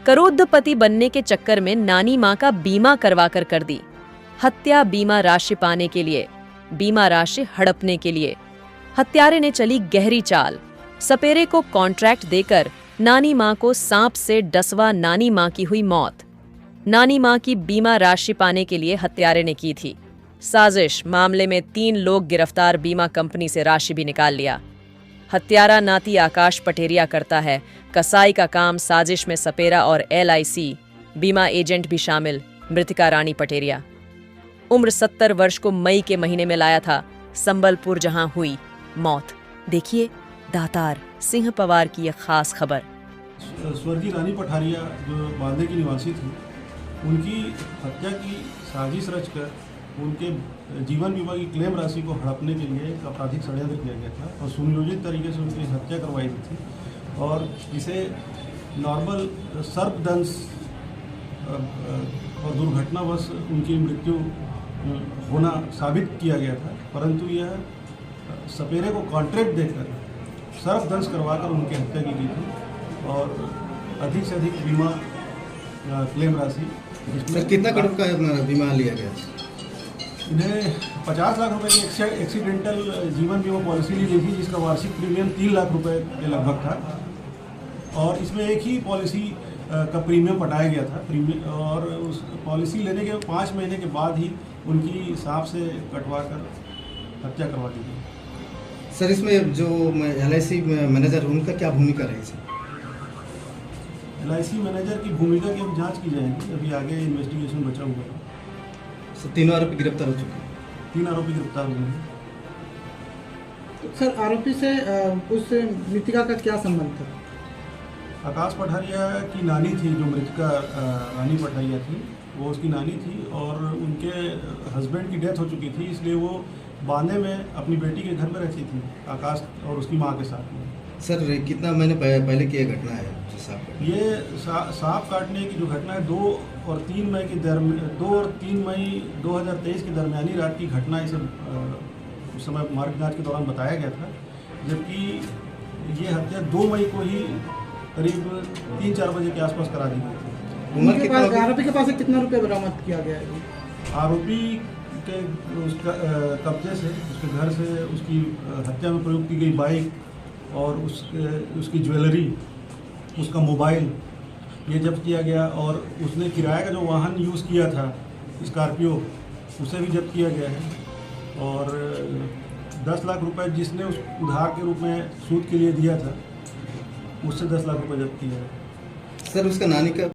करोड़पति बनने के चक्कर में नानी माँ का बीमा करवा कर दी। हत्या बीमा राशि पाने के लिए, बीमा राशि हड़पने के लिए हत्यारे ने चली गहरी चाल। सपेरे को कॉन्ट्रैक्ट देकर नानी माँ को सांप से डसवा नानी माँ की हुई मौत। नानी माँ की बीमा राशि पाने के लिए हत्यारे ने की थी साजिश। मामले में 3 लोग गिरफ्तार, बीमा कंपनी से राशि भी निकाल लिया। हत्यारा नाती आकाश पटेरिया करता है कसाई का काम। साजिश में सपेरा और LIC बीमा एजेंट भी शामिल। मृतिका रानी पटेरिया उम्र 70 वर्ष को मई के महीने में लाया था संबलपुर, जहां हुई मौत। देखिए दातार सिंह पवार की यह खास खबर। स्वर्गीय रानी पठारिया जो बांदे की निवासी थी, उनकी हत्या की साजिश रचकर उनके जीवन बीमा की क्लेम राशि को हड़पने के लिए एक आपराधिक षड्यंत्र किया गया था और सुनियोजित तरीके से उनकी हत्या करवाई गई थी और इसे नॉर्मल सर्पदंश और दुर्घटनावश उनकी मृत्यु होना साबित किया गया था। परंतु यह सपेरे को कॉन्ट्रैक्ट देकर सर्पदंश करवाकर उनकी हत्या की गई थी और अधिक से अधिक बीमा क्लेम राशि, सर कितना करोड़ का बीमा लिया गया? इन्हें 50 लाख रुपए की एक्सीडेंटल जीवन बीमा पॉलिसी ली गई थी, जिसका वार्षिक प्रीमियम 3 लाख रुपए के लगभग था और इसमें एक ही पॉलिसी का प्रीमियम पटाया गया था। और उस पॉलिसी लेने के 5 महीने के बाद ही उनकी सांप से कटवा कर हत्या करवा दी गई। सर इसमें जो LIC मैनेजर, उनका क्या भूमिका रही सर? LIC मैनेजर की भूमिका की अब जांच की जाएगी, अभी आगे इन्वेस्टिगेशन बचा हुआ है। सर 3 आरोपी गिरफ्तार हो चुके हैं? 3 आरोपी गिरफ्तार हुए हैं। सर आरोपी से उस मृतिका का क्या संबंध था? आकाश पठारिया की नानी थी, जो मृतिका रानी पठारिया थी, वो उसकी नानी थी और उनके हस्बैंड की डेथ हो चुकी थी, इसलिए वो बांदे में अपनी बेटी के घर में रहती थी, आकाश और उसकी माँ के साथ में। सर कितना महीने पहले की यह घटना है? ये सांप काटने की जो घटना है 2 और 3 मई 2023 के दरमियानी रात की घटना। इसे उस समय मार्ग जांच के दौरान बताया गया था, जबकि ये हत्या 2 मई को ही करीब 3-4 बजे के आसपास करा दी गई थी। आरोपी के पास से कितना रुपये बरामद किया गया है? आरोपी के उसका कब्जे से, उसके घर से उसकी हत्या में प्रयोग की गई बाइक और उसकी ज्वेलरी, उसका मोबाइल ये जब्त किया गया और उसने किराए का जो वाहन यूज़ किया था स्कॉर्पियो, उसे भी जब्त किया गया है और 10 लाख रुपए जिसने उस उधार के रूप में सूद के लिए दिया था, उससे 10 लाख रुपए जब्त किया है। सर उसका नानी का